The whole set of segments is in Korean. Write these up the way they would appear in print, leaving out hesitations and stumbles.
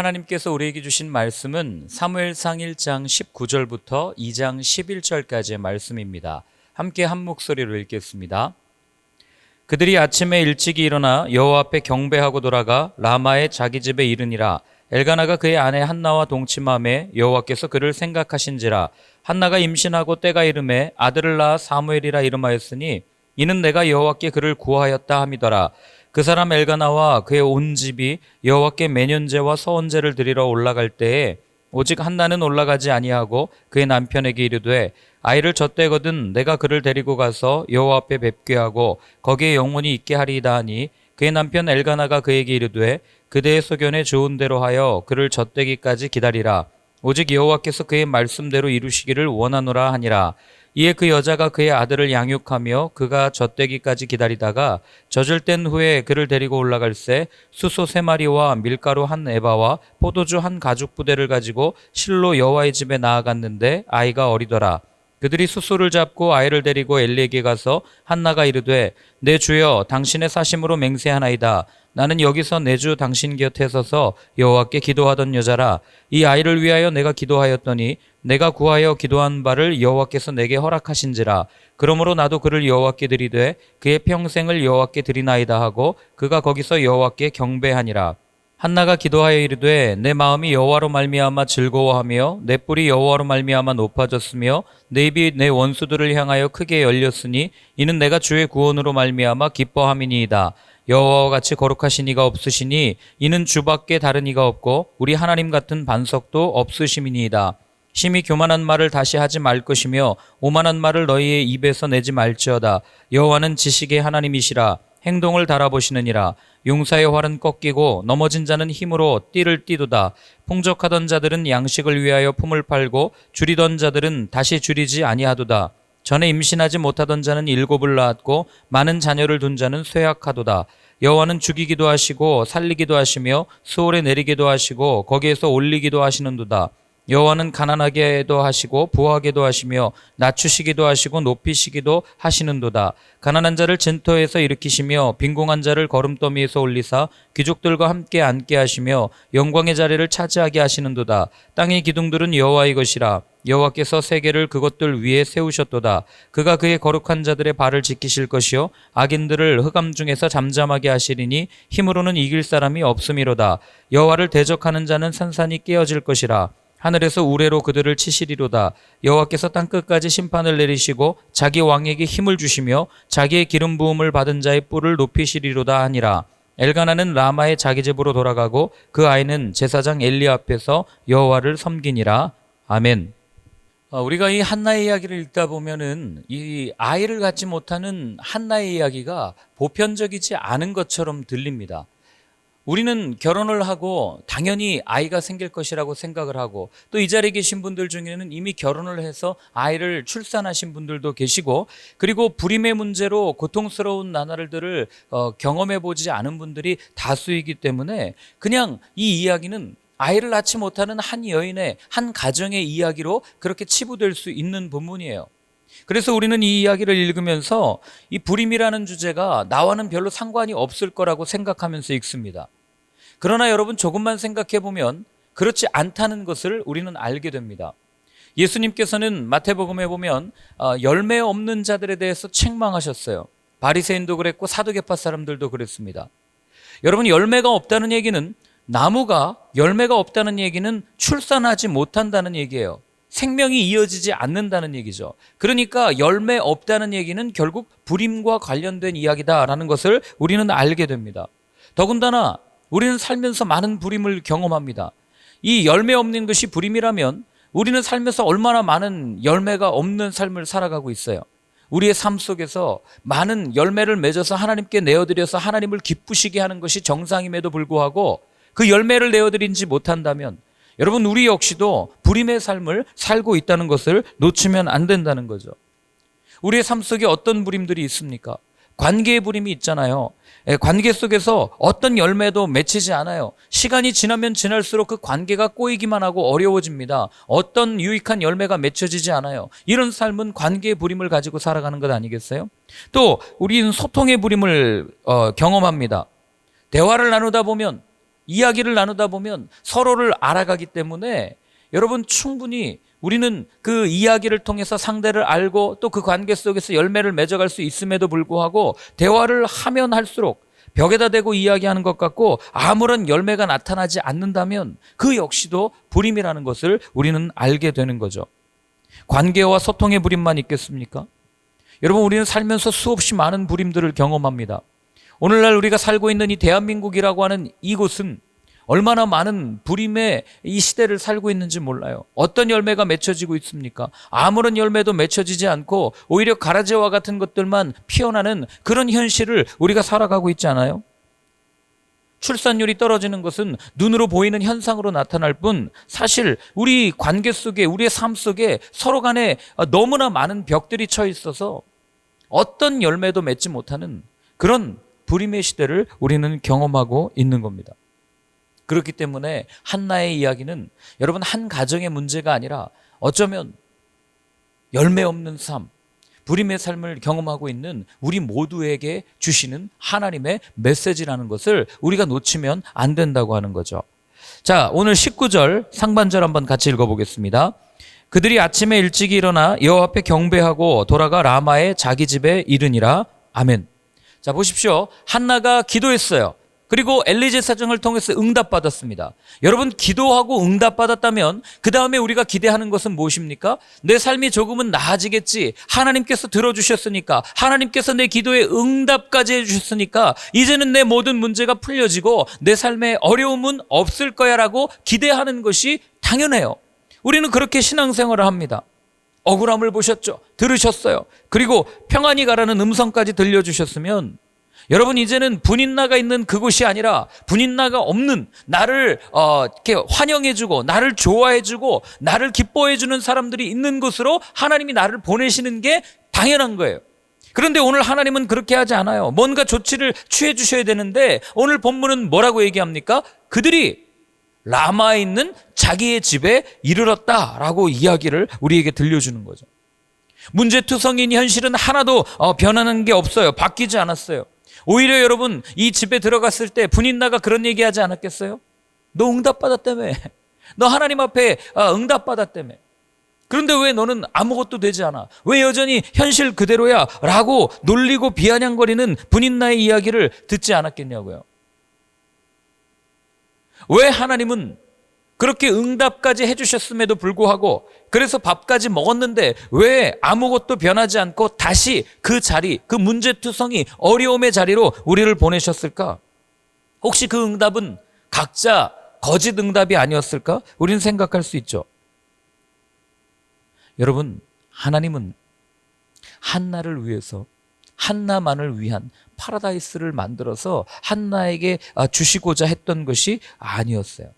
하나님께서 우리에게 주신 말씀은 사무엘상 1장 19절부터 2장 11절까지의 말씀입니다. 함께 한 목소리로 읽겠습니다. 그들이 아침에 일찍이 일어나 여호와 앞에 경배하고 돌아가 라마의 자기 집에 이르니라. 엘가나가 그의 아내 한나와 동침함에 여호와께서 그를 생각하신지라. 한나가 임신하고 때가 이름에 아들을 낳아 사무엘이라 이름하였으니 이는 내가 여호와께 그를 구하였다 함이더라. 그 사람 엘가나와 그의 온 집이 여호와께 매년제와 서원제를 드리러 올라갈 때에 오직 한나는 올라가지 아니하고 그의 남편에게 이르되 아이를 젖대거든 내가 그를 데리고 가서 여호와 앞에 뵙게 하고 거기에 영원히 있게 하리이다 하니 그의 남편 엘가나가 그에게 이르되 그대의 소견에 좋은 대로 하여 그를 젖대기까지 기다리라. 오직 여호와께서 그의 말씀대로 이루시기를 원하노라 하니라. 이에 그 여자가 그의 아들을 양육하며 그가 젖대기까지 기다리다가 젖을 뗀 후에 그를 데리고 올라갈새 수소 3마리와 밀가루 1에바와 포도주 1가죽부대를 가지고 실로 여호와의 집에 나아갔는데 아이가 어리더라. 그들이 수소를 잡고 아이를 데리고 엘리에게 가서 한나가 이르되 내 주여 당신의 사심으로 맹세하나이다. 나는 여기서 내 주 당신 곁에 서서 여호와께 기도하던 여자라. 이 아이를 위하여 내가 기도하였더니 내가 구하여 기도한 바를 여호와께서 내게 허락하신지라. 그러므로 나도 그를 여호와께 드리되 그의 평생을 여호와께 드리나이다 하고 그가 거기서 여호와께 경배하니라. 한나가 기도하여 이르되 내 마음이 여호와로 말미암아 즐거워하며 내 뿔이 여호와로 말미암아 높아졌으며 내 입이 내 원수들을 향하여 크게 열렸으니 이는 내가 주의 구원으로 말미암아 기뻐함이니이다. 여호와와 같이 거룩하신 이가 없으시니 이는 주밖에 다른 이가 없고 우리 하나님 같은 반석도 없으심이니이다. 심히 교만한 말을 다시 하지 말 것이며 오만한 말을 너희의 입에서 내지 말지어다. 여호와는 지식의 하나님이시라. 행동을 달아보시느니라. 용사의 활은 꺾이고 넘어진 자는 힘으로 띠를 띠도다. 풍족하던 자들은 양식을 위하여 품을 팔고 줄이던 자들은 다시 줄이지 아니하도다. 전에 임신하지 못하던 자는 7을 낳았고 많은 자녀를 둔 자는 쇠약하도다. 여호와는 죽이기도 하시고 살리기도 하시며 수월에 내리기도 하시고 거기에서 올리기도 하시는도다. 여호와는 가난하게도 하시고 부하게도 하시며 낮추시기도 하시고 높이시기도 하시는도다. 가난한 자를 진토에서 일으키시며 빈궁한 자를 거름더미에서 올리사 귀족들과 함께 앉게 하시며 영광의 자리를 차지하게 하시는도다. 땅의 기둥들은 여호와의 것이라. 여호와께서 세계를 그것들 위에 세우셨도다. 그가 그의 거룩한 자들의 발을 지키실 것이요 악인들을 흑암 중에서 잠잠하게 하시리니 힘으로는 이길 사람이 없음이로다. 여호와를 대적하는 자는 산산이 깨어질 것이라. 하늘에서 우레로 그들을 치시리로다. 여호와께서 땅끝까지 심판을 내리시고 자기 왕에게 힘을 주시며 자기의 기름 부음을 받은 자의 뿔을 높이시리로다 하니라. 엘가나는 라마의 자기 집으로 돌아가고 그 아이는 제사장 엘리 앞에서 여호와를 섬기니라. 아멘. 우리가 이 한나의 이야기를 읽다 보면은 이 아이를 갖지 못하는 한나의 이야기가 보편적이지 않은 것처럼 들립니다. 우리는 결혼을 하고 당연히 아이가 생길 것이라고 생각을 하고 또 이 자리에 계신 분들 중에는 이미 결혼을 해서 아이를 출산하신 분들도 계시고 그리고 불임의 문제로 고통스러운 나날들을 경험해 보지 않은 분들이 다수이기 때문에 그냥 이 이야기는 아이를 낳지 못하는 한 여인의 한 가정의 이야기로 그렇게 치부될 수 있는 부분이에요. 그래서 우리는 이 이야기를 읽으면서 이 불임이라는 주제가 나와는 별로 상관이 없을 거라고 생각하면서 읽습니다. 그러나 여러분 조금만 생각해 보면 그렇지 않다는 것을 우리는 알게 됩니다. 예수님께서는 마태복음에 보면 열매 없는 자들에 대해서 책망하셨어요. 바리새인도 그랬고 사두개파 사람들도 그랬습니다. 여러분 열매가 없다는 얘기는 나무가 열매가 없다는 얘기는 출산하지 못한다는 얘기예요. 생명이 이어지지 않는다는 얘기죠. 그러니까 열매 없다는 얘기는 결국 불임과 관련된 이야기다라는 것을 우리는 알게 됩니다. 더군다나 우리는 살면서 많은 불임을 경험합니다. 이 열매 없는 것이 불임이라면 우리는 살면서 얼마나 많은 열매가 없는 삶을 살아가고 있어요. 우리의 삶 속에서 많은 열매를 맺어서 하나님께 내어드려서 하나님을 기쁘시게 하는 것이 정상임에도 불구하고 그 열매를 내어드리지 못한다면 여러분 우리 역시도 불임의 삶을 살고 있다는 것을 놓치면 안 된다는 거죠. 우리의 삶 속에 어떤 불임들이 있습니까? 관계의 불임이 있잖아요. 관계 속에서 어떤 열매도 맺히지 않아요. 시간이 지나면 지날수록 그 관계가 꼬이기만 하고 어려워집니다. 어떤 유익한 열매가 맺혀지지 않아요. 이런 삶은 관계의 불임을 가지고 살아가는 것 아니겠어요? 또 우리는 소통의 불임을 경험합니다. 대화를 나누다 보면 이야기를 나누다 보면 서로를 알아가기 때문에 여러분 충분히 우리는 그 이야기를 통해서 상대를 알고 또 그 관계 속에서 열매를 맺어갈 수 있음에도 불구하고 대화를 하면 할수록 벽에다 대고 이야기하는 것 같고 아무런 열매가 나타나지 않는다면 그 역시도 불임이라는 것을 우리는 알게 되는 거죠. 관계와 소통의 불임만 있겠습니까? 여러분, 우리는 살면서 수없이 많은 불임들을 경험합니다. 오늘날 우리가 살고 있는 이 대한민국이라고 하는 이곳은 얼마나 많은 불임의 이 시대를 살고 있는지 몰라요. 어떤 열매가 맺혀지고 있습니까? 아무런 열매도 맺혀지지 않고 오히려 가라지와 같은 것들만 피어나는 그런 현실을 우리가 살아가고 있지 않아요? 출산율이 떨어지는 것은 눈으로 보이는 현상으로 나타날 뿐 사실 우리 관계 속에, 우리의 삶 속에 서로 간에 너무나 많은 벽들이 쳐 있어서 어떤 열매도 맺지 못하는 그런 불임의 시대를 우리는 경험하고 있는 겁니다. 그렇기 때문에 한나의 이야기는 여러분 한 가정의 문제가 아니라 어쩌면 열매 없는 삶, 불임의 삶을 경험하고 있는 우리 모두에게 주시는 하나님의 메시지라는 것을 우리가 놓치면 안 된다고 하는 거죠. 자, 오늘 19절 상반절 한번 같이 읽어보겠습니다. 그들이 아침에 일찍 일어나 여호와 앞에 경배하고 돌아가 라마의 자기 집에 이르니라. 아멘. 자, 보십시오. 한나가 기도했어요. 그리고 엘리제 사정을 통해서 응답받았습니다. 여러분, 기도하고 응답받았다면 그 다음에 우리가 기대하는 것은 무엇입니까? 내 삶이 조금은 나아지겠지. 하나님께서 들어주셨으니까, 하나님께서 내 기도에 응답까지 해주셨으니까 이제는 내 모든 문제가 풀려지고 내 삶에 어려움은 없을 거야 라고 기대하는 것이 당연해요. 우리는 그렇게 신앙생활을 합니다. 억울함을 보셨죠? 들으셨어요. 그리고 평안히 가라는 음성까지 들려주셨으면 여러분, 이제는 분인나가 있는 그곳이 아니라 분인나가 없는 나를 이렇게 환영해주고 나를 좋아해주고 나를 기뻐해주는 사람들이 있는 곳으로 하나님이 나를 보내시는 게 당연한 거예요. 그런데 오늘 하나님은 그렇게 하지 않아요. 뭔가 조치를 취해 주셔야 되는데 오늘 본문은 뭐라고 얘기합니까? 그들이 라마에 있는 자기의 집에 이르렀다라고 이야기를 우리에게 들려주는 거죠. 문제투성인 현실은 하나도 변하는 게 없어요. 바뀌지 않았어요. 오히려 여러분, 이 집에 들어갔을 때 분인나가 그런 얘기하지 않았겠어요? 너 응답받았다며. 너 하나님 앞에 응답받았다며. 그런데 왜 너는 아무것도 되지 않아? 왜 여전히 현실 그대로야? 라고 놀리고 비아냥거리는 분인나의 이야기를 듣지 않았겠냐고요. 왜 하나님은 그렇게 응답까지 해주셨음에도 불구하고 그래서 밥까지 먹었는데 왜 아무것도 변하지 않고 다시 그 자리, 그 문제투성이 어려움의 자리로 우리를 보내셨을까? 혹시 그 응답은 각자 거짓 응답이 아니었을까? 우리는 생각할 수 있죠. 여러분, 하나님은 한나를 위해서, 한나만을 위한 파라다이스를 만들어서 한나에게 주시고자 했던 것이 아니었어요.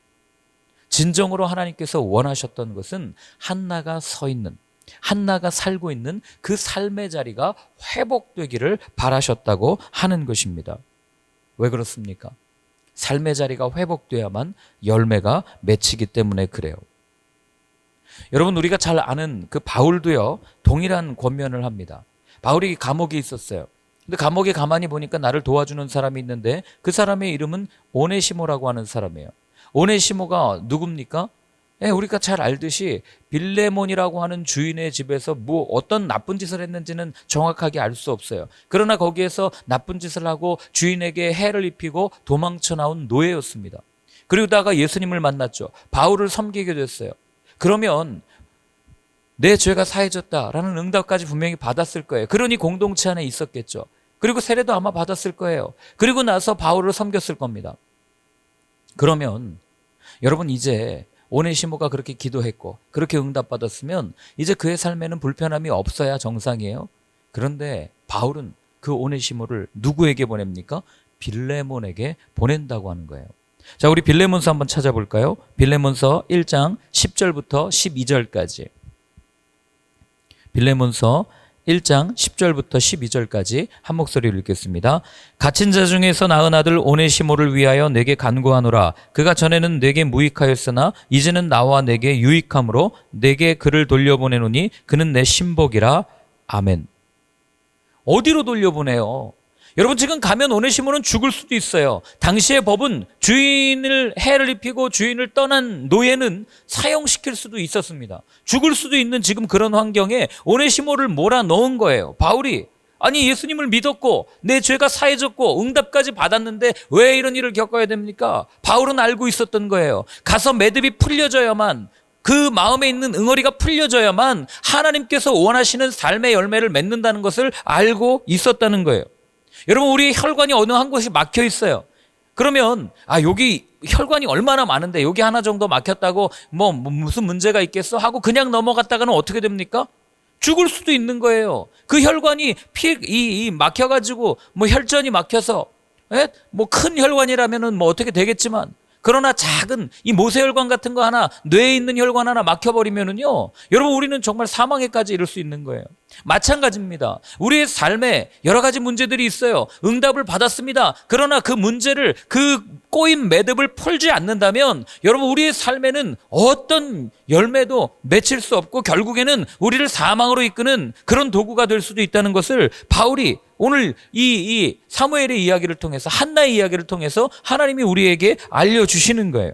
진정으로 하나님께서 원하셨던 것은 한나가 서 있는, 한나가 살고 있는 그 삶의 자리가 회복되기를 바라셨다고 하는 것입니다. 왜 그렇습니까? 삶의 자리가 회복돼야만 열매가 맺히기 때문에 그래요. 여러분, 우리가 잘 아는 그 바울도요, 동일한 권면을 합니다. 바울이 감옥에 있었어요. 근데 감옥에 가만히 보니까 나를 도와주는 사람이 있는데 그 사람의 이름은 오네시모라고 하는 사람이에요. 오네시모가 누굽니까? 우리가 잘 알듯이 빌레몬이라고 하는 주인의 집에서 어떤 나쁜 짓을 했는지는 정확하게 알 수 없어요. 그러나 거기에서 나쁜 짓을 하고 주인에게 해를 입히고 도망쳐 나온 노예였습니다. 그러다가 예수님을 만났죠. 바울을 섬기게 됐어요. 그러면 내 죄가 사해졌다라는 응답까지 분명히 받았을 거예요. 그러니 공동체 안에 있었겠죠. 그리고 세례도 아마 받았을 거예요. 그리고 나서 바울을 섬겼을 겁니다. 그러면 여러분, 이제 오네시모가 그렇게 기도했고 그렇게 응답받았으면 이제 그의 삶에는 불편함이 없어야 정상이에요. 그런데 바울은 그 오네시모를 누구에게 보냅니까? 빌레몬에게 보낸다고 하는 거예요. 자, 우리 빌레몬서 한번 찾아볼까요? 빌레몬서 1장 10절부터 12절까지. 빌레몬서 1장 10절부터 12절까지 한 목소리로 읽겠습니다. 갇힌 자 중에서 낳은 아들 오네시모를 위하여 내게 간구하노라. 그가 전에는 내게 무익하였으나 이제는 나와 내게 유익함으로 내게 그를 돌려보내노니 그는 내 신복이라. 아멘. 어디로 돌려보내요? 여러분, 지금 가면 오네시모는 죽을 수도 있어요. 당시의 법은 주인을 해를 입히고 주인을 떠난 노예는 사형시킬 수도 있었습니다. 죽을 수도 있는 지금 그런 환경에 오네시모를 몰아넣은 거예요. 바울이 아니 예수님을 믿었고 내 죄가 사해졌고 응답까지 받았는데 왜 이런 일을 겪어야 됩니까? 바울은 알고 있었던 거예요. 가서 매듭이 풀려져야만, 그 마음에 있는 응어리가 풀려져야만 하나님께서 원하시는 삶의 열매를 맺는다는 것을 알고 있었다는 거예요. 여러분, 우리 혈관이 어느 한 곳이 막혀 있어요. 그러면 여기 혈관이 얼마나 많은데 여기 하나 정도 막혔다고 무슨 문제가 있겠어 하고 그냥 넘어갔다가는 어떻게 됩니까? 죽을 수도 있는 거예요. 그 혈관이 막혀가지고 혈전이 막혀서 큰 혈관이라면은 어떻게 되겠지만, 그러나 작은 이 모세혈관 같은 거 하나, 뇌에 있는 혈관 하나 막혀버리면은요, 여러분, 우리는 정말 사망에까지 이를 수 있는 거예요. 마찬가지입니다. 우리의 삶에 여러 가지 문제들이 있어요. 응답을 받았습니다. 그러나 그 문제를, 그 꼬인 매듭을 풀지 않는다면 여러분, 우리의 삶에는 어떤 열매도 맺힐 수 없고 결국에는 우리를 사망으로 이끄는 그런 도구가 될 수도 있다는 것을 바울이 오늘 이 사무엘의 이야기를 통해서, 한나의 이야기를 통해서 하나님이 우리에게 알려주시는 거예요.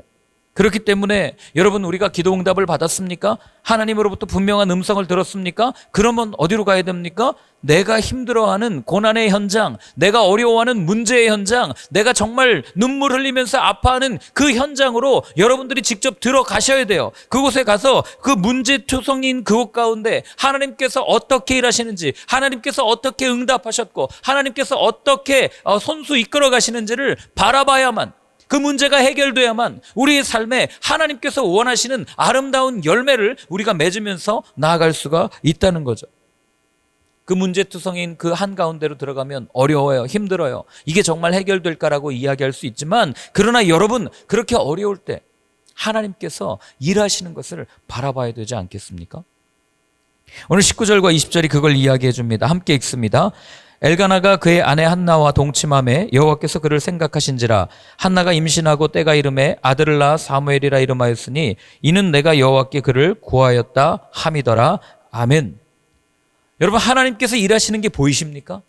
그렇기 때문에 여러분, 우리가 기도 응답을 받았습니까? 하나님으로부터 분명한 음성을 들었습니까? 그러면 어디로 가야 됩니까? 내가 힘들어하는 고난의 현장, 내가 어려워하는 문제의 현장, 내가 정말 눈물 흘리면서 아파하는 그 현장으로 여러분들이 직접 들어가셔야 돼요. 그곳에 가서 그 문제투성인 그곳 가운데 하나님께서 어떻게 일하시는지, 하나님께서 어떻게 응답하셨고, 하나님께서 어떻게 손수 이끌어 가시는지를 바라봐야만, 그 문제가 해결돼야만 우리의 삶에 하나님께서 원하시는 아름다운 열매를 우리가 맺으면서 나아갈 수가 있다는 거죠. 그 문제투성인 그 한가운데로 들어가면 어려워요. 힘들어요. 이게 정말 해결될까라고 이야기할 수 있지만, 그러나 여러분, 그렇게 어려울 때 하나님께서 일하시는 것을 바라봐야 되지 않겠습니까? 오늘 19절과 20절이 그걸 이야기해 줍니다. 함께 읽습니다. 엘가나가 그의 아내 한나와 동침함에 여호와께서 그를 생각하신지라. 한나가 임신하고 때가 이름에 아들을 낳아 사무엘이라 이름하였으니 이는 내가 여호와께 그를 구하였다 함이더라. 아멘. 여러분, 하나님께서 일하시는 게 보이십니까?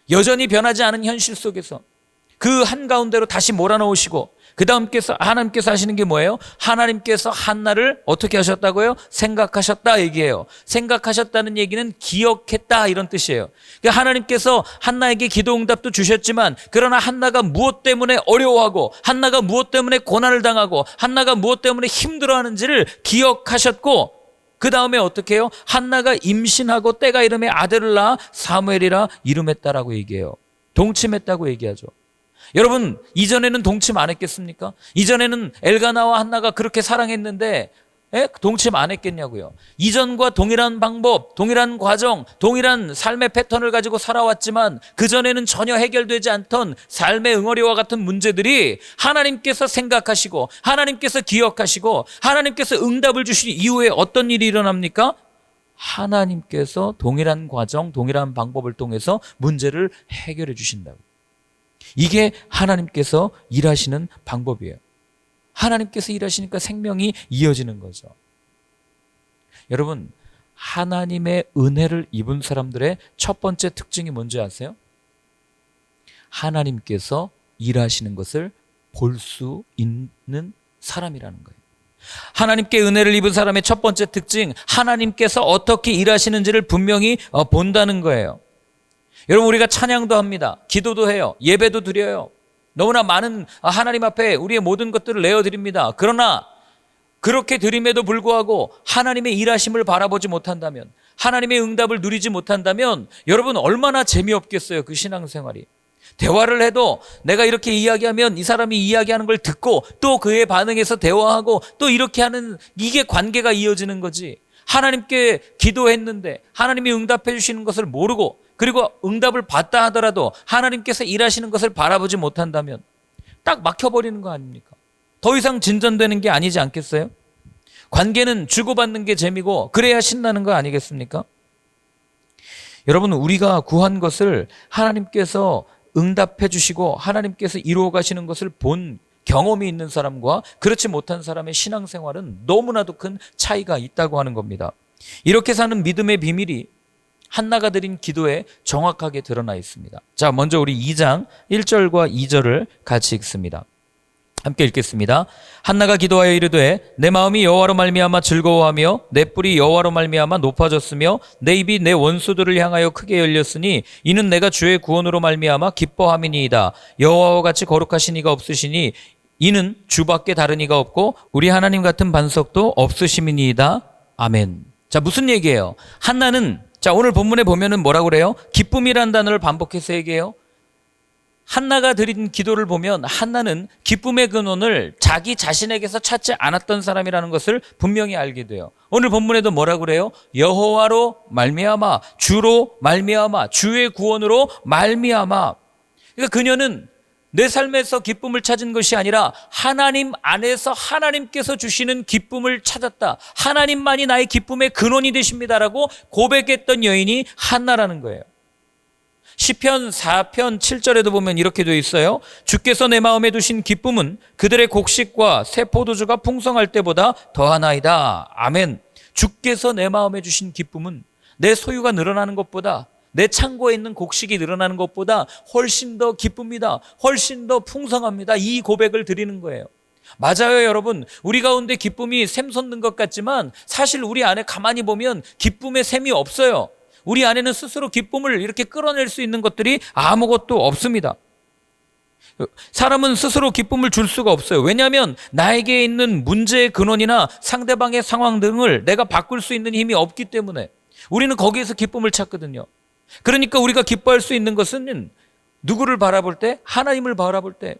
여전히 변하지 않은 현실 속에서 그 한가운데로 다시 몰아넣으시고, 그 다음께서 하나님께서 하시는 게 뭐예요? 하나님께서 한나를 어떻게 하셨다고요? 생각하셨다 얘기해요. 생각하셨다는 얘기는 기억했다 이런 뜻이에요. 그러니까 하나님께서 한나에게 기도응답도 주셨지만, 그러나 한나가 무엇 때문에 어려워하고, 한나가 무엇 때문에 고난을 당하고, 한나가 무엇 때문에 힘들어하는지를 기억하셨고, 그 다음에 어떻게 해요? 한나가 임신하고 때가 이름에 아들을 낳아 사무엘이라 이름했다라고 얘기해요. 동침했다고 얘기하죠. 여러분, 이전에는 동침 안 했겠습니까? 이전에는 엘가나와 한나가 그렇게 사랑했는데 동침 안 했겠냐고요. 이전과 동일한 방법, 동일한 과정, 동일한 삶의 패턴을 가지고 살아왔지만 그전에는 전혀 해결되지 않던 삶의 응어리와 같은 문제들이 하나님께서 생각하시고, 하나님께서 기억하시고, 하나님께서 응답을 주신 이후에 어떤 일이 일어납니까? 하나님께서 동일한 과정, 동일한 방법을 통해서 문제를 해결해 주신다고. 이게 하나님께서 일하시는 방법이에요. 하나님께서 일하시니까 생명이 이어지는 거죠. 여러분, 하나님의 은혜를 입은 사람들의 첫 번째 특징이 뭔지 아세요? 하나님께서 일하시는 것을 볼 수 있는 사람이라는 거예요. 하나님께 은혜를 입은 사람의 첫 번째 특징, 하나님께서 어떻게 일하시는지를 분명히 본다는 거예요. 여러분, 우리가 찬양도 합니다. 기도도 해요. 예배도 드려요. 너무나 많은 하나님 앞에 우리의 모든 것들을 내어드립니다. 그러나 그렇게 드림에도 불구하고 하나님의 일하심을 바라보지 못한다면, 하나님의 응답을 누리지 못한다면 여러분, 얼마나 재미없겠어요, 그 신앙생활이. 대화를 해도 내가 이렇게 이야기하면 이 사람이 이야기하는 걸 듣고 또 그에 반응해서 대화하고 또 이렇게 하는, 이게 관계가 이어지는 거지. 하나님께 기도했는데 하나님이 응답해 주시는 것을 모르고, 그리고 응답을 받다 하더라도 하나님께서 일하시는 것을 바라보지 못한다면 딱 막혀버리는 거 아닙니까? 더 이상 진전되는 게 아니지 않겠어요? 관계는 주고받는 게 재미고 그래야 신나는 거 아니겠습니까? 여러분, 우리가 구한 것을 하나님께서 응답해 주시고 하나님께서 이루어 가시는 것을 본 경험이 있는 사람과 그렇지 못한 사람의 신앙생활은 너무나도 큰 차이가 있다고 하는 겁니다. 이렇게 사는 믿음의 비밀이 한나가 드린 기도에 정확하게 드러나 있습니다. 자, 먼저 우리 2장 1절과 2절을 같이 읽습니다. 함께 읽겠습니다. 한나가 기도하여 이르되 내 마음이 여호와로 말미암아 즐거워하며 내 뿔이 여호와로 말미암아 높아졌으며 내 입이 내 원수들을 향하여 크게 열렸으니 이는 내가 주의 구원으로 말미암아 기뻐함이니이다. 여호와와 같이 거룩하신 이가 없으시니 이는 주밖에 다른 이가 없고 우리 하나님 같은 반석도 없으심이니이다. 아멘. 자, 무슨 얘기예요? 한나는, 자, 오늘 본문에 보면은 뭐라고 그래요? 기쁨이라는 단어를 반복해서 얘기해요. 한나가 드린 기도를 보면 한나는 기쁨의 근원을 자기 자신에게서 찾지 않았던 사람이라는 것을 분명히 알게 돼요. 오늘 본문에도 뭐라고 그래요? 여호와로 말미암아, 주로 말미암아, 주의 구원으로 말미암아. 그러니까 그녀는 내 삶에서 기쁨을 찾은 것이 아니라 하나님 안에서 하나님께서 주시는 기쁨을 찾았다. 하나님만이 나의 기쁨의 근원이 되십니다라고 고백했던 여인이 한나라는 거예요. 시편 4편 7절에도 보면 이렇게 되어 있어요. 주께서 내 마음에 두신 기쁨은 그들의 곡식과 새 포도주가 풍성할 때보다 더하나이다. 아멘. 주께서 내 마음에 주신 기쁨은 내 소유가 늘어나는 것보다, 내 창고에 있는 곡식이 늘어나는 것보다 훨씬 더 기쁩니다. 훨씬 더 풍성합니다. 이 고백을 드리는 거예요. 맞아요, 여러분. 우리 가운데 기쁨이 샘솟는 것 같지만 사실 우리 안에 가만히 보면 기쁨의 샘이 없어요. 우리 안에는 스스로 기쁨을 이렇게 끌어낼 수 있는 것들이 아무것도 없습니다. 사람은 스스로 기쁨을 줄 수가 없어요. 왜냐하면 나에게 있는 문제의 근원이나 상대방의 상황 등을 내가 바꿀 수 있는 힘이 없기 때문에 우리는 거기에서 기쁨을 찾거든요. 그러니까 우리가 기뻐할 수 있는 것은 누구를 바라볼 때? 하나님을 바라볼 때.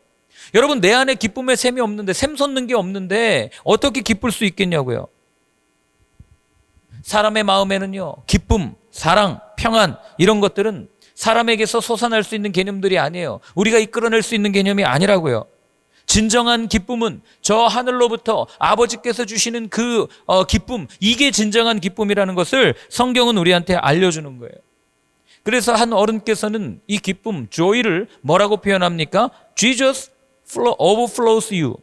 여러분, 내 안에 기쁨의 샘이 없는데, 샘솟는 게 없는데 어떻게 기쁠 수 있겠냐고요. 사람의 마음에는요, 기쁨, 사랑, 평안 이런 것들은 사람에게서 솟아날 수 있는 개념들이 아니에요. 우리가 이끌어낼 수 있는 개념이 아니라고요. 진정한 기쁨은 저 하늘로부터 아버지께서 주시는 그 기쁨, 이게 진정한 기쁨이라는 것을 성경은 우리한테 알려주는 거예요. 그래서 한 어른께서는 이 기쁨, joy를 뭐라고 표현합니까? Jesus overflows you.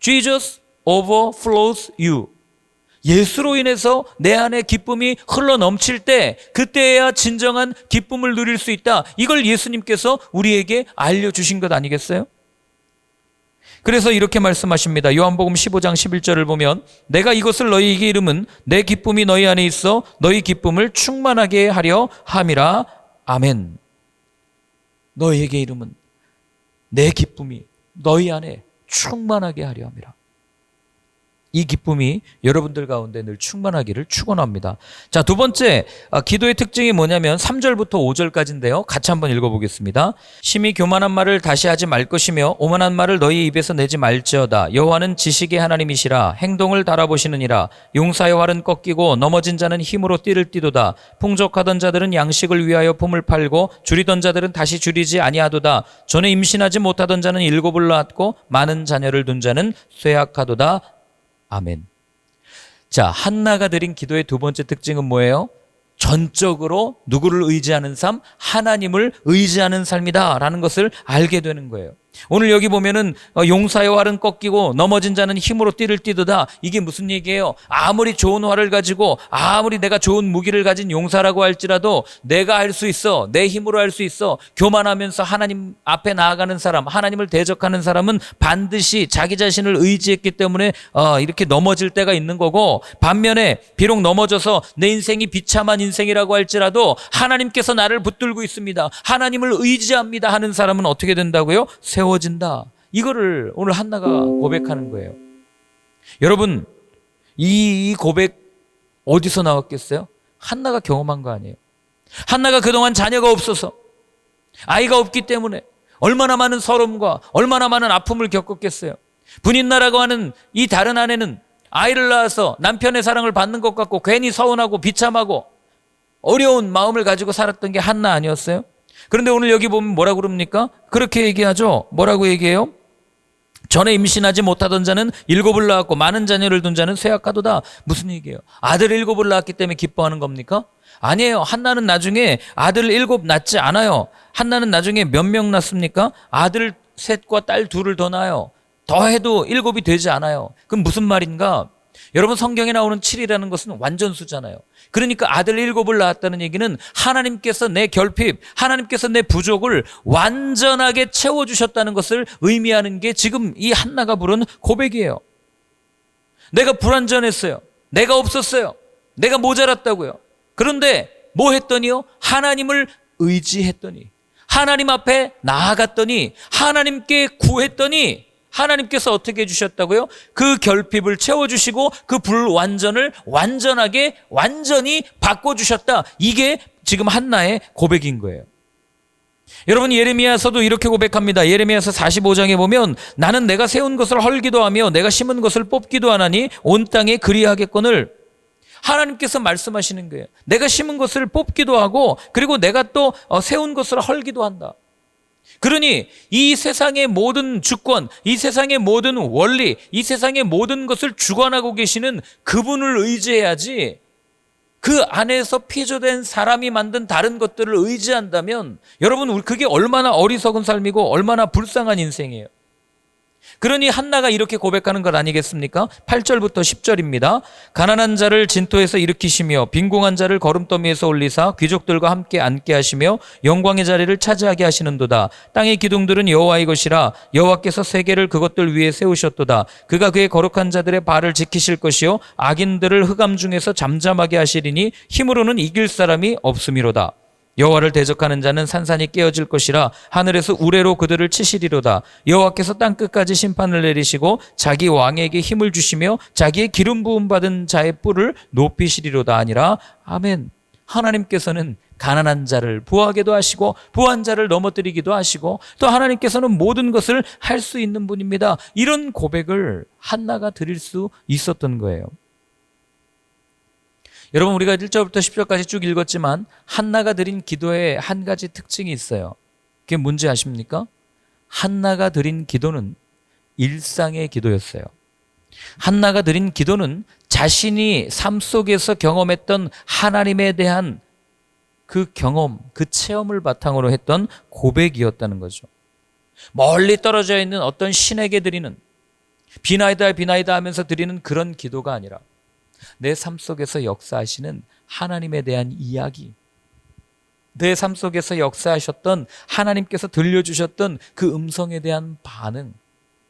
Jesus overflows you. 예수로 인해서 내 안에 기쁨이 흘러 넘칠 때 그때야 진정한 기쁨을 누릴 수 있다. 이걸 예수님께서 우리에게 알려주신 것 아니겠어요? 그래서 이렇게 말씀하십니다. 요한복음 15장 11절을 보면 내가 이것을 너희에게 이름은 내 기쁨이 너희 안에 있어 너희 기쁨을 충만하게 하려 함이라. 아멘. 너희에게 이름은 내 기쁨이 너희 안에 충만하게 하려 함이라. 이 기쁨이 여러분들 가운데 늘 충만하기를 축원합니다. 자, 두 번째 기도의 특징이 뭐냐면 3절부터 5절까지인데요. 같이 한번 읽어보겠습니다. 심히 교만한 말을 다시 하지 말 것이며 오만한 말을 너희 입에서 내지 말지어다. 여호와는 지식의 하나님이시라. 행동을 달아보시느니라. 용사의 활은 꺾이고 넘어진 자는 힘으로 띠를 띠도다. 풍족하던 자들은 양식을 위하여 품을 팔고 줄이던 자들은 다시 줄이지 아니하도다. 전에 임신하지 못하던 자는 7을 낳았고 많은 자녀를 둔 자는 쇠약하도다. 아멘. 자, 한나가 드린 기도의 두 번째 특징은 뭐예요? 전적으로 누구를 의지하는 삶? 하나님을 의지하는 삶이다 라는 것을 알게 되는 거예요. 오늘 여기 보면은 용사의 활은 꺾이고 넘어진 자는 힘으로 띠를 띠도다. 이게 무슨 얘기예요? 아무리 좋은 활을 가지고 아무리 내가 좋은 무기를 가진 용사라고 할지라도 내가 할 수 있어, 내 힘으로 할 수 있어, 교만하면서 하나님 앞에 나아가는 사람, 하나님을 대적하는 사람은 반드시 자기 자신을 의지했기 때문에 이렇게 넘어질 때가 있는 거고, 반면에 비록 넘어져서 내 인생이 비참한 인생이라고 할지라도 하나님께서 나를 붙들고 있습니다, 하나님을 의지합니다 하는 사람은 어떻게 된다고요? 세워진다. 이거를 오늘 한나가 고백하는 거예요. 여러분, 이 고백 어디서 나왔겠어요? 한나가 경험한 거 아니에요? 한나가 그동안 자녀가 없어서, 아이가 없기 때문에 얼마나 많은 서름과 얼마나 많은 아픔을 겪었겠어요. 분인나라고 하는 이 다른 아내는 아이를 낳아서 남편의 사랑을 받는 것 같고 괜히 서운하고 비참하고 어려운 마음을 가지고 살았던 게 한나 아니었어요? 그런데 오늘 여기 보면 뭐라고 그럽니까? 그렇게 얘기하죠. 뭐라고 얘기해요? 전에 임신하지 못하던 자는 7을 낳았고 많은 자녀를 둔 자는 쇠약하도다. 무슨 얘기예요? 아들 7을 낳았기 때문에 기뻐하는 겁니까? 아니에요. 한나는 나중에 아들 7 낳지 않아요. 한나는 나중에 몇 명 낳습니까? 아들 3과 딸 2을 더 낳아요. 더 해도 7이 되지 않아요. 그럼 무슨 말인가? 여러분 성경에 나오는 7이라는 것은 완전수잖아요. 그러니까 아들 7을 낳았다는 얘기는 하나님께서 내 결핍, 하나님께서 내 부족을 완전하게 채워주셨다는 것을 의미하는 게 지금 이 한나가 부른 고백이에요. 내가 불완전했어요. 내가 없었어요. 내가 모자랐다고요. 그런데 뭐 했더니요? 하나님을 의지했더니, 하나님 앞에 나아갔더니, 하나님께 구했더니 하나님께서 어떻게 해주셨다고요? 그 결핍을 채워주시고 그 불완전을 완전하게 완전히 바꿔주셨다. 이게 지금 한나의 고백인 거예요. 여러분 예레미야서도 이렇게 고백합니다. 예레미야서 45장에 보면 나는 내가 세운 것을 헐기도 하며 내가 심은 것을 뽑기도 하나니 온 땅에 그리하겠거늘. 하나님께서 말씀하시는 거예요. 내가 심은 것을 뽑기도 하고 그리고 내가 또 세운 것을 헐기도 한다. 그러니 이 세상의 모든 주권, 이 세상의 모든 원리, 이 세상의 모든 것을 주관하고 계시는 그분을 의지해야지, 그 안에서 피조된 사람이 만든 다른 것들을 의지한다면 여러분 그게 얼마나 어리석은 삶이고 얼마나 불쌍한 인생이에요. 그러니 한나가 이렇게 고백하는 것 아니겠습니까? 8절부터 10절입니다. 가난한 자를 진토에서 일으키시며 빈궁한 자를 걸음더미에서 올리사 귀족들과 함께 앉게 하시며 영광의 자리를 차지하게 하시는도다. 땅의 기둥들은 여호와의 것이라 여호와께서 세계를 그것들 위에 세우셨도다. 그가 그의 거룩한 자들의 발을 지키실 것이요 악인들을 흑암 중에서 잠잠하게 하시리니 힘으로는 이길 사람이 없음이로다. 여호와를 대적하는 자는 산산이 깨어질 것이라 하늘에서 우레로 그들을 치시리로다. 여호와께서 땅끝까지 심판을 내리시고 자기 왕에게 힘을 주시며 자기의 기름 부음 받은 자의 뿔을 높이시리로다 아니라. 아멘. 하나님께서는 가난한 자를 부하게도 하시고 부한 자를 넘어뜨리기도 하시고 또 하나님께서는 모든 것을 할 수 있는 분입니다. 이런 고백을 한나가 드릴 수 있었던 거예요. 여러분 우리가 1절부터 10절까지 쭉 읽었지만 한나가 드린 기도에 한 가지 특징이 있어요. 그게 뭔지 아십니까? 한나가 드린 기도는 일상의 기도였어요. 한나가 드린 기도는 자신이 삶 속에서 경험했던 하나님에 대한 그 경험, 그 체험을 바탕으로 했던 고백이었다는 거죠. 멀리 떨어져 있는 어떤 신에게 드리는, 비나이다 비나이다 하면서 드리는 그런 기도가 아니라 내 삶 속에서 역사하시는 하나님에 대한 이야기, 내 삶 속에서 역사하셨던 하나님께서 들려주셨던 그 음성에 대한 반응,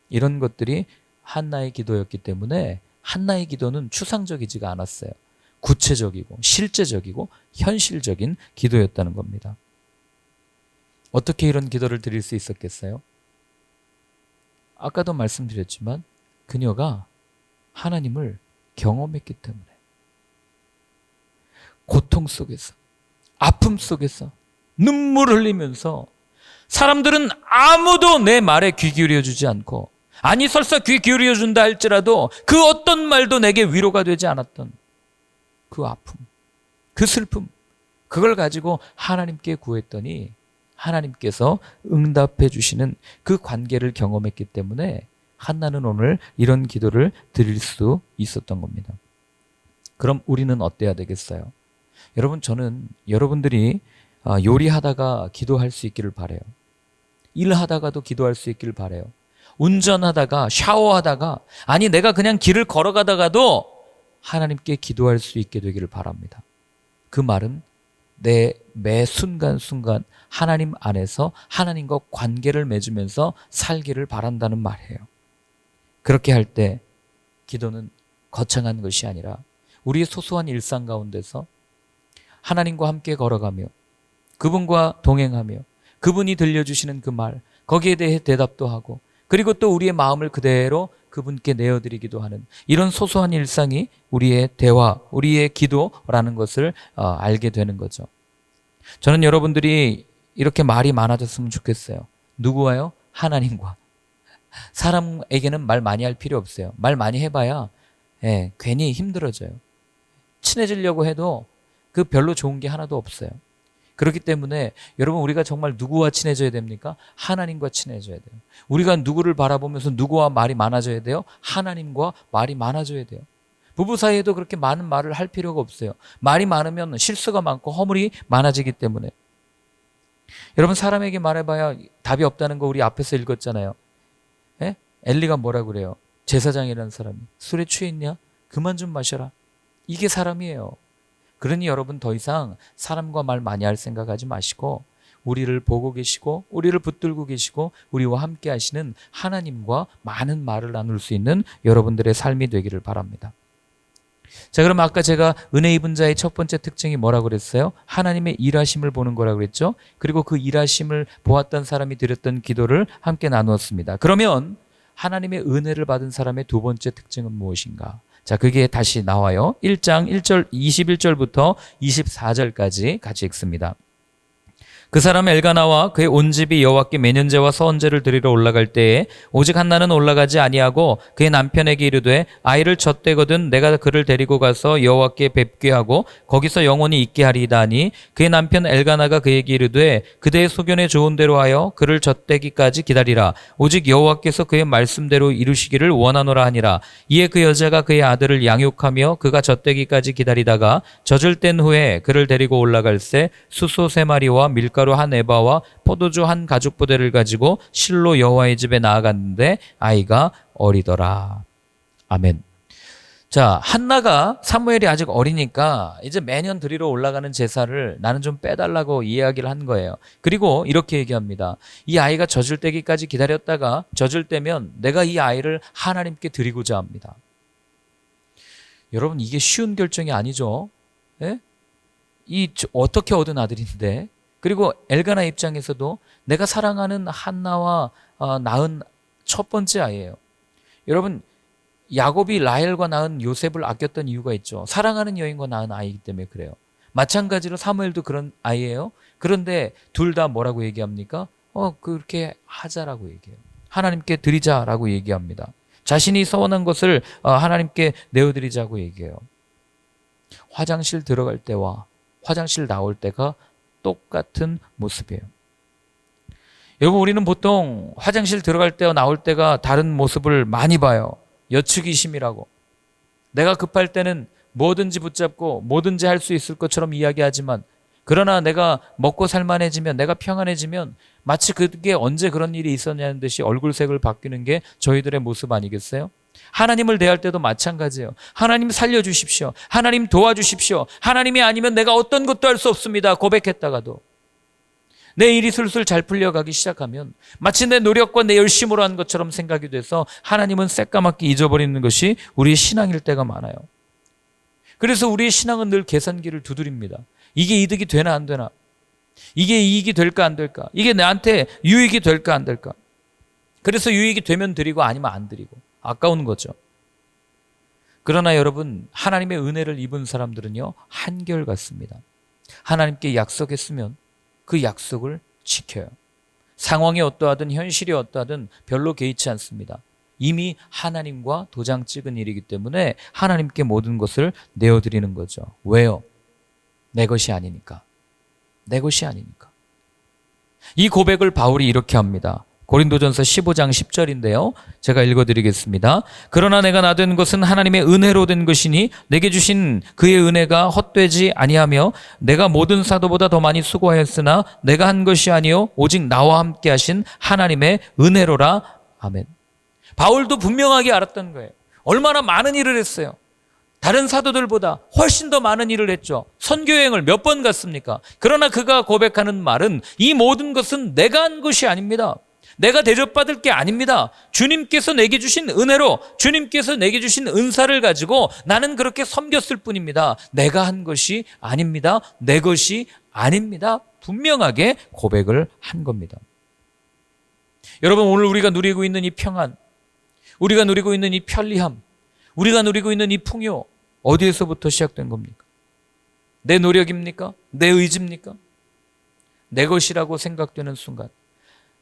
이런 것들이 한나의 기도였기 때문에 한나의 기도는 추상적이지가 않았어요. 구체적이고 실제적이고 현실적인 기도였다는 겁니다. 어떻게 이런 기도를 드릴 수 있었겠어요? 아까도 말씀드렸지만 그녀가 하나님을 경험했기 때문에, 고통 속에서, 아픔 속에서 눈물 흘리면서 사람들은 아무도 내 말에 귀 기울여주지 않고, 아니 설사 귀 기울여준다 할지라도 그 어떤 말도 내게 위로가 되지 않았던 그 아픔, 그 슬픔, 그걸 가지고 하나님께 구했더니 하나님께서 응답해 주시는 그 관계를 경험했기 때문에 한나는 오늘 이런 기도를 드릴 수 있었던 겁니다. 그럼 우리는 어때야 되겠어요? 여러분, 저는 여러분들이 요리하다가 기도할 수 있기를 바라요. 일하다가도 기도할 수 있기를 바라요. 운전하다가, 샤워하다가, 아니 내가 그냥 길을 걸어가다가도 하나님께 기도할 수 있게 되기를 바랍니다. 그 말은 내 매 순간순간 하나님 안에서 하나님과 관계를 맺으면서 살기를 바란다는 말이에요. 그렇게 할 때 기도는 거창한 것이 아니라 우리의 소소한 일상 가운데서 하나님과 함께 걸어가며 그분과 동행하며 그분이 들려주시는 그 말, 거기에 대해 대답도 하고, 그리고 또 우리의 마음을 그대로 그분께 내어드리기도 하는 이런 소소한 일상이 우리의 대화, 우리의 기도라는 것을 알게 되는 거죠. 저는 여러분들이 이렇게 말이 많아졌으면 좋겠어요. 누구와요? 하나님과. 사람에게는 말 많이 할 필요 없어요. 말 많이 해봐야 괜히 힘들어져요. 친해지려고 해도 그 별로 좋은 게 하나도 없어요. 그렇기 때문에 여러분, 우리가 정말 누구와 친해져야 됩니까? 하나님과 친해져야 돼요. 우리가 누구를 바라보면서 누구와 말이 많아져야 돼요? 하나님과 말이 많아져야 돼요. 부부 사이에도 그렇게 많은 말을 할 필요가 없어요. 말이 많으면 실수가 많고 허물이 많아지기 때문에. 여러분, 사람에게 말해봐야 답이 없다는 거 우리 앞에서 읽었잖아요. 엘리가 뭐라 그래요? 제사장이라는 사람이 술에 취해 있냐? 그만 좀 마셔라. 이게 사람이에요. 그러니 여러분 더 이상 사람과 말 많이 할 생각하지 마시고 우리를 보고 계시고 우리를 붙들고 계시고 우리와 함께 하시는 하나님과 많은 말을 나눌 수 있는 여러분들의 삶이 되기를 바랍니다. 자, 그럼 아까 제가 은혜 입은 자의 첫 번째 특징이 뭐라고 그랬어요? 하나님의 일하심을 보는 거라고 그랬죠? 그리고 그 일하심을 보았던 사람이 드렸던 기도를 함께 나누었습니다. 그러면 하나님의 은혜를 받은 사람의 두 번째 특징은 무엇인가? 자, 그게 다시 나와요. 1장 1절 21절부터 24절까지 같이 읽습니다. 그 사람 엘가나와 그의 온 집이 여호와께 매년제와 서원제를 드리러 올라갈 때에 오직 한나는 올라가지 아니하고 그의 남편에게 이르되 아이를 젖대거든 내가 그를 데리고 가서 여호와께 뵙게 하고 거기서 영원히 있게 하리이다 하니 그의 남편 엘가나가 그에게 이르되 그대의 소견에 좋은 대로 하여 그를 젖대기까지 기다리라. 오직 여호와께서 그의 말씀대로 이루시기를 원하노라 하니라. 이에 그 여자가 그의 아들을 양육하며 그가 젖대기까지 기다리다가 젖을 뗀 후에 그를 데리고 올라갈새 수소 3마리와 밀가루 한 에바와 포도주 한 가죽 부대를 가지고 실로 여호와의 집에 나아갔는데 아이가 어리더라. 아멘. 자, 한나가 사무엘이 아직 어리니까 이제 매년 드리러 올라가는 제사를 나는 좀 빼달라고 이야기를 한 거예요. 그리고 이렇게 얘기합니다. 이 아이가 젖을 때기까지 기다렸다가 젖을 때면 내가 이 아이를 하나님께 드리고자 합니다. 여러분, 이게 쉬운 결정이 아니죠. 예? 어떻게 얻은 아들인데, 그리고 엘가나 입장에서도 내가 사랑하는 한나와 낳은 첫 번째 아이예요. 여러분, 야곱이 라헬과 낳은 요셉을 아꼈던 이유가 있죠. 사랑하는 여인과 낳은 아이이기 때문에 그래요. 마찬가지로 사무엘도 그런 아이예요. 그런데 둘 다 뭐라고 얘기합니까? 그렇게 하자라고 얘기해요. 하나님께 드리자라고 얘기합니다. 자신이 서원한 것을 하나님께 내어드리자고 얘기해요. 화장실 들어갈 때와 화장실 나올 때가 똑같은 모습이에요. 여러분, 우리는 보통 화장실 들어갈 때와 나올 때가 다른 모습을 많이 봐요. 여축이심이라고. 내가 급할 때는 뭐든지 붙잡고 뭐든지 할 수 있을 것처럼 이야기하지만, 그러나 내가 먹고 살만해지면, 내가 평안해지면 마치 그게 언제 그런 일이 있었냐는 듯이 얼굴색을 바뀌는 게 저희들의 모습 아니겠어요? 하나님을 대할 때도 마찬가지예요. 하나님 살려주십시오. 하나님 도와주십시오. 하나님이 아니면 내가 어떤 것도 할 수 없습니다. 고백했다가도 내 일이 술술 잘 풀려가기 시작하면 마치 내 노력과 내 열심으로 한 것처럼 생각이 돼서 하나님은 새까맣게 잊어버리는 것이 우리의 신앙일 때가 많아요. 그래서 우리의 신앙은 늘 계산기를 두드립니다. 이게 이득이 되나 안 되나? 이게 이익이 될까 안 될까? 이게 나한테 유익이 될까 안 될까? 그래서 유익이 되면 드리고 아니면 안 드리고 아까운 거죠. 그러나 여러분, 하나님의 은혜를 입은 사람들은요, 한결같습니다. 하나님께 약속했으면 그 약속을 지켜요. 상황이 어떠하든 현실이 어떠하든 별로 개의치 않습니다. 이미 하나님과 도장 찍은 일이기 때문에 하나님께 모든 것을 내어드리는 거죠. 왜요? 내 것이 아니니까. 내 것이 아니니까. 이 고백을 바울이 이렇게 합니다. 고린도전서 15장 10절인데요. 제가 읽어드리겠습니다. 그러나 내가 나된 것은 하나님의 은혜로 된 것이니 내게 주신 그의 은혜가 헛되지 아니하며 내가 모든 사도보다 더 많이 수고하였으나 내가 한 것이 아니요 오직 나와 함께 하신 하나님의 은혜로라. 아멘. 바울도 분명하게 알았던 거예요. 얼마나 많은 일을 했어요. 다른 사도들보다 훨씬 더 많은 일을 했죠. 선교여행을 몇 번 갔습니까? 그러나 그가 고백하는 말은 이 모든 것은 내가 한 것이 아닙니다. 내가 대접받을 게 아닙니다. 주님께서 내게 주신 은혜로, 주님께서 내게 주신 은사를 가지고 나는 그렇게 섬겼을 뿐입니다. 내가 한 것이 아닙니다. 내 것이 아닙니다. 분명하게 고백을 한 겁니다. 여러분, 오늘 우리가 누리고 있는 이 평안, 우리가 누리고 있는 이 편리함, 우리가 누리고 있는 이 풍요, 어디에서부터 시작된 겁니까? 내 노력입니까? 내 의지입니까? 내 것이라고 생각되는 순간,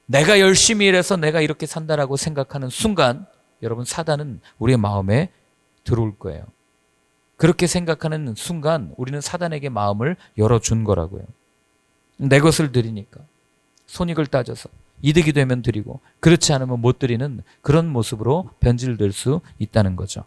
내가 열심히 일해서 내가 이렇게 산다라고 생각하는 순간, 여러분, 사단은 우리의 마음에 들어올 거예요. 그렇게 생각하는 순간 우리는 사단에게 마음을 열어준 거라고요. 내 것을 드리니까 손익을 따져서 이득이 되면 드리고 그렇지 않으면 못 드리는 그런 모습으로 변질될 수 있다는 거죠.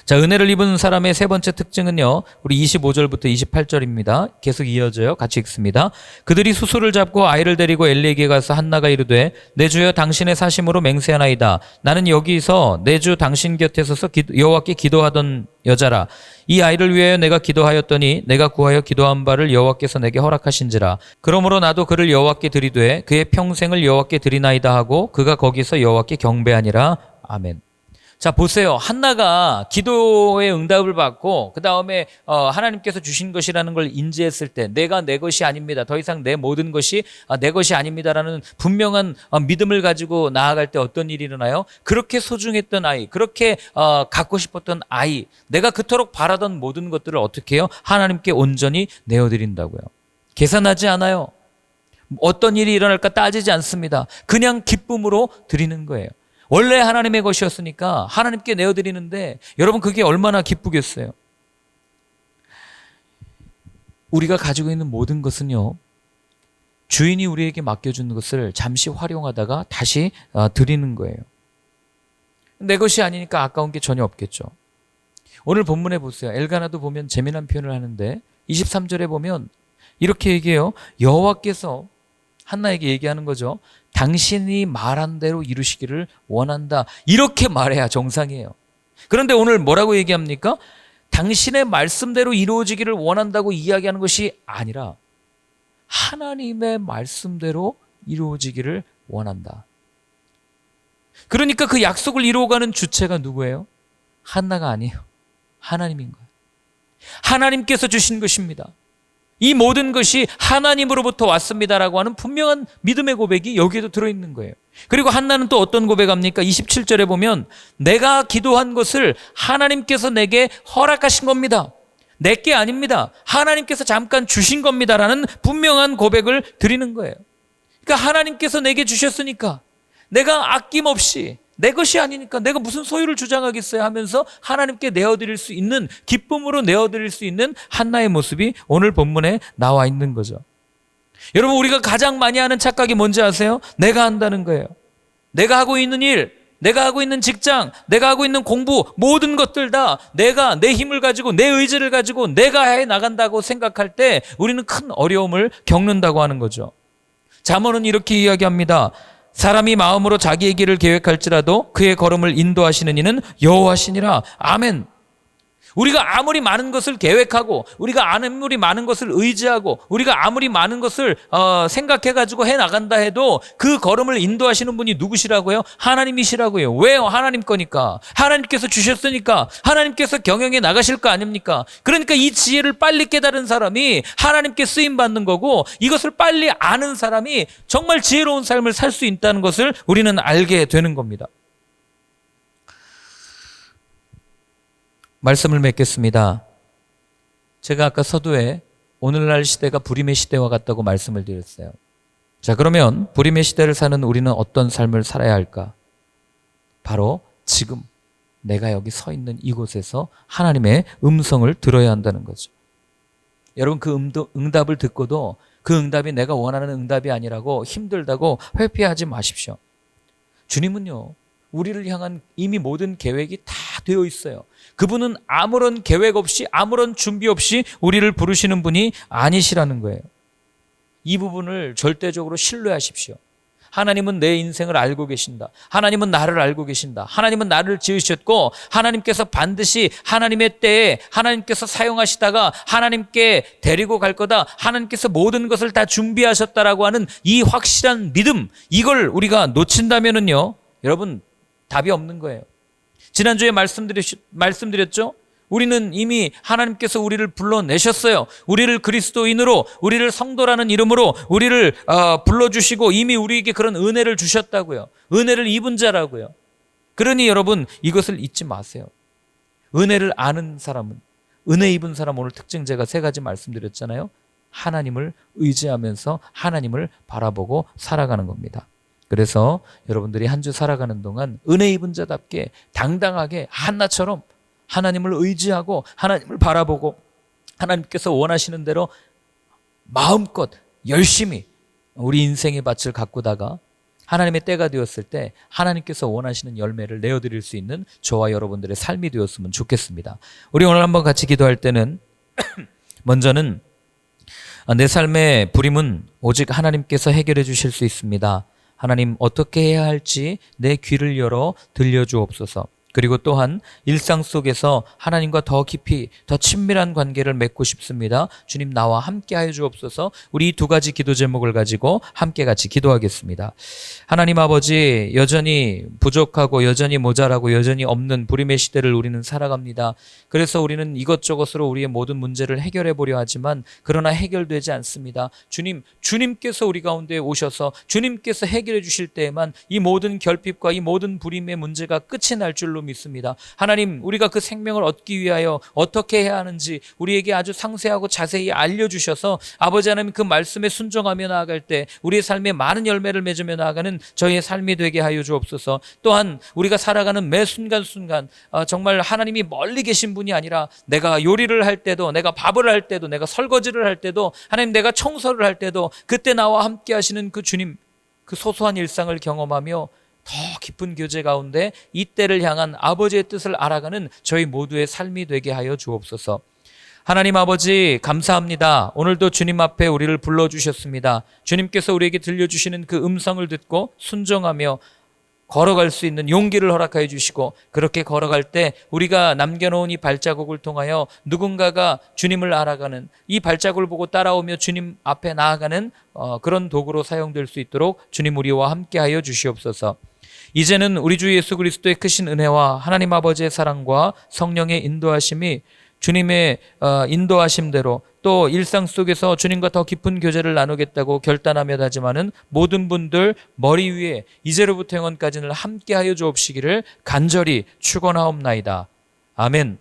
자, 은혜를 입은 사람의 세 번째 특징은요, 우리 25절부터 28절입니다. 계속 이어져요. 같이 읽습니다. 그들이 수소를 잡고 아이를 데리고 엘리에게 가서 한나가 이르되 내 주여 당신의 사심으로 맹세하나이다. 나는 여기서 내 주 당신 곁에 서서 여호와께 기도하던 여자라. 이 아이를 위하여 내가 기도하였더니 내가 구하여 기도한 바를 여호와께서 내게 허락하신지라. 그러므로 나도 그를 여호와께 드리되 그의 평생을 여호와께 드리나이다 하고 그가 거기서 여호와께 경배하니라. 아멘. 자, 보세요. 한나가 기도의 응답을 받고 그 다음에 하나님께서 주신 것이라는 걸 인지했을 때 내가 내 것이 아닙니다. 더 이상 내 모든 것이 내 것이 아닙니다라는 분명한 믿음을 가지고 나아갈 때 어떤 일이 일어나요? 그렇게 소중했던 아이, 그렇게 갖고 싶었던 아이, 내가 그토록 바라던 모든 것들을 어떻게 해요? 하나님께 온전히 내어드린다고요. 계산하지 않아요. 어떤 일이 일어날까 따지지 않습니다. 그냥 기쁨으로 드리는 거예요. 원래 하나님의 것이었으니까 하나님께 내어드리는데 여러분 그게 얼마나 기쁘겠어요. 우리가 가지고 있는 모든 것은요, 주인이 우리에게 맡겨주는 것을 잠시 활용하다가 다시 드리는 거예요. 내 것이 아니니까 아까운 게 전혀 없겠죠. 오늘 본문에 보세요. 엘가나도 보면 재미난 표현을 하는데 23절에 보면 이렇게 얘기해요. 여호와께서 한나에게 얘기하는 거죠. 당신이 말한 대로 이루시기를 원한다. 이렇게 말해야 정상이에요. 그런데 오늘 뭐라고 얘기합니까? 당신의 말씀대로 이루어지기를 원한다고 이야기하는 것이 아니라 하나님의 말씀대로 이루어지기를 원한다. 그러니까 그 약속을 이루어가는 주체가 누구예요? 한나가 아니에요. 하나님인 거예요. 하나님께서 주신 것입니다. 이 모든 것이 하나님으로부터 왔습니다라고 하는 분명한 믿음의 고백이 여기에도 들어있는 거예요. 그리고 한나는 또 어떤 고백합니까? 27절에 보면 내가 기도한 것을 하나님께서 내게 허락하신 겁니다. 내게 아닙니다. 하나님께서 잠깐 주신 겁니다라는 분명한 고백을 드리는 거예요. 그러니까 하나님께서 내게 주셨으니까 내가 아낌없이 내 것이 아니니까 내가 무슨 소유를 주장하겠어요 하면서 하나님께 내어드릴 수 있는, 기쁨으로 내어드릴 수 있는 한나의 모습이 오늘 본문에 나와 있는 거죠. 여러분, 우리가 가장 많이 하는 착각이 뭔지 아세요? 내가 한다는 거예요. 내가 하고 있는 일, 내가 하고 있는 직장, 내가 하고 있는 공부, 모든 것들 다 내가 내 힘을 가지고 내 의지를 가지고 내가 해 나간다고 생각할 때 우리는 큰 어려움을 겪는다고 하는 거죠. 잠언은 이렇게 이야기합니다. 사람이 마음으로 자기의 길을 계획할지라도 그의 걸음을 인도하시는 이는 여호와시니라. 아멘. 우리가 아무리 많은 것을 계획하고 우리가 아무리 많은 것을 의지하고 우리가 아무리 많은 것을 생각해가지고 해나간다 해도 그 걸음을 인도하시는 분이 누구시라고요? 하나님이시라고요. 왜요? 하나님 거니까. 하나님께서 주셨으니까. 하나님께서 경영해 나가실 거 아닙니까? 그러니까 이 지혜를 빨리 깨달은 사람이 하나님께 쓰임받는 거고, 이것을 빨리 아는 사람이 정말 지혜로운 삶을 살 수 있다는 것을 우리는 알게 되는 겁니다. 말씀을 맺겠습니다. 제가 아까 서두에 오늘날 시대가 불임의 시대와 같다고 말씀을 드렸어요. 자, 그러면 불임의 시대를 사는 우리는 어떤 삶을 살아야 할까? 바로 지금 내가 여기 서 있는 이곳에서 하나님의 음성을 들어야 한다는 거죠. 여러분, 그 응답을 듣고도 그 응답이 내가 원하는 응답이 아니라고 힘들다고 회피하지 마십시오. 주님은요, 우리를 향한 이미 모든 계획이 다 되어 있어요. 그분은 아무런 계획 없이, 아무런 준비 없이 우리를 부르시는 분이 아니시라는 거예요. 이 부분을 절대적으로 신뢰하십시오. 하나님은 내 인생을 알고 계신다. 하나님은 나를 알고 계신다. 하나님은 나를 지으셨고 하나님께서 반드시 하나님의 때에 하나님께서 사용하시다가 하나님께 데리고 갈 거다. 하나님께서 모든 것을 다 준비하셨다라고 하는 이 확실한 믿음, 이걸 우리가 놓친다면은요, 여러분, 답이 없는 거예요. 지난주에 말씀드렸죠? 우리는 이미 하나님께서 우리를 불러내셨어요. 우리를 그리스도인으로, 우리를 성도라는 이름으로 우리를 불러주시고 이미 우리에게 그런 은혜를 주셨다고요. 은혜를 입은 자라고요. 그러니 여러분, 이것을 잊지 마세요. 은혜를 아는 사람은, 은혜 입은 사람, 오늘 특징 제가 3가지 말씀드렸잖아요. 하나님을 의지하면서 하나님을 바라보고 살아가는 겁니다. 그래서 여러분들이 한 주 살아가는 동안 은혜 입은 자답게 당당하게 한나처럼 하나님을 의지하고 하나님을 바라보고 하나님께서 원하시는 대로 마음껏 열심히 우리 인생의 밭을 가꾸다가 하나님의 때가 되었을 때 하나님께서 원하시는 열매를 내어드릴 수 있는 저와 여러분들의 삶이 되었으면 좋겠습니다. 우리 오늘 한번 같이 기도할 때는 먼저는 내 삶의 부림은 오직 하나님께서 해결해 주실 수 있습니다. 하나님, 어떻게 해야 할지 내 귀를 열어 들려주옵소서. 그리고 또한 일상 속에서 하나님과 더 깊이 더 친밀한 관계를 맺고 싶습니다. 주님, 나와 함께 하여 주옵소서. 우리 이 두 가지 기도 제목을 가지고 함께 같이 기도하겠습니다. 하나님 아버지, 여전히 부족하고 여전히 모자라고 여전히 없는 부림의 시대를 우리는 살아갑니다. 그래서 우리는 이것저것으로 우리의 모든 문제를 해결해 보려 하지만 그러나 해결되지 않습니다. 주님께서 우리 가운데 오셔서 주님께서 해결해 주실 때에만 이 모든 결핍과 이 모든 부림의 문제가 끝이 날 줄로 믿습니다. 하나님, 우리가 그 생명을 얻기 위하여 어떻게 해야 하는지 우리에게 아주 상세하고 자세히 알려주셔서 아버지 하나님, 그 말씀에 순종하며 나아갈 때 우리의 삶에 많은 열매를 맺으며 나아가는 저희의 삶이 되게 하여 주옵소서. 또한 우리가 살아가는 매 순간순간 정말 하나님이 멀리 계신 분이 아니라 내가 요리를 할 때도, 내가 밥을 할 때도, 내가 설거지를 할 때도, 하나님 내가 청소를 할 때도 그때 나와 함께 하시는 그 주님, 그 소소한 일상을 경험하며 더 깊은 교제 가운데 이 때를 향한 아버지의 뜻을 알아가는 저희 모두의 삶이 되게 하여 주옵소서. 하나님 아버지, 감사합니다. 오늘도 주님 앞에 우리를 불러주셨습니다. 주님께서 우리에게 들려주시는 그 음성을 듣고 순종하며 걸어갈 수 있는 용기를 허락하여 주시고, 그렇게 걸어갈 때 우리가 남겨놓은 이 발자국을 통하여 누군가가 주님을 알아가는, 이 발자국을 보고 따라오며 주님 앞에 나아가는 그런 도구로 사용될 수 있도록 주님 우리와 함께하여 주시옵소서. 이제는 우리 주 예수 그리스도의 크신 은혜와 하나님 아버지의 사랑과 성령의 인도하심이 주님의 인도하심대로 또 일상 속에서 주님과 더 깊은 교제를 나누겠다고 결단하며 다짐하는 모든 분들 머리 위에 이제로부터 영원까지는 함께하여 주옵시기를 간절히 축원하옵나이다. 아멘.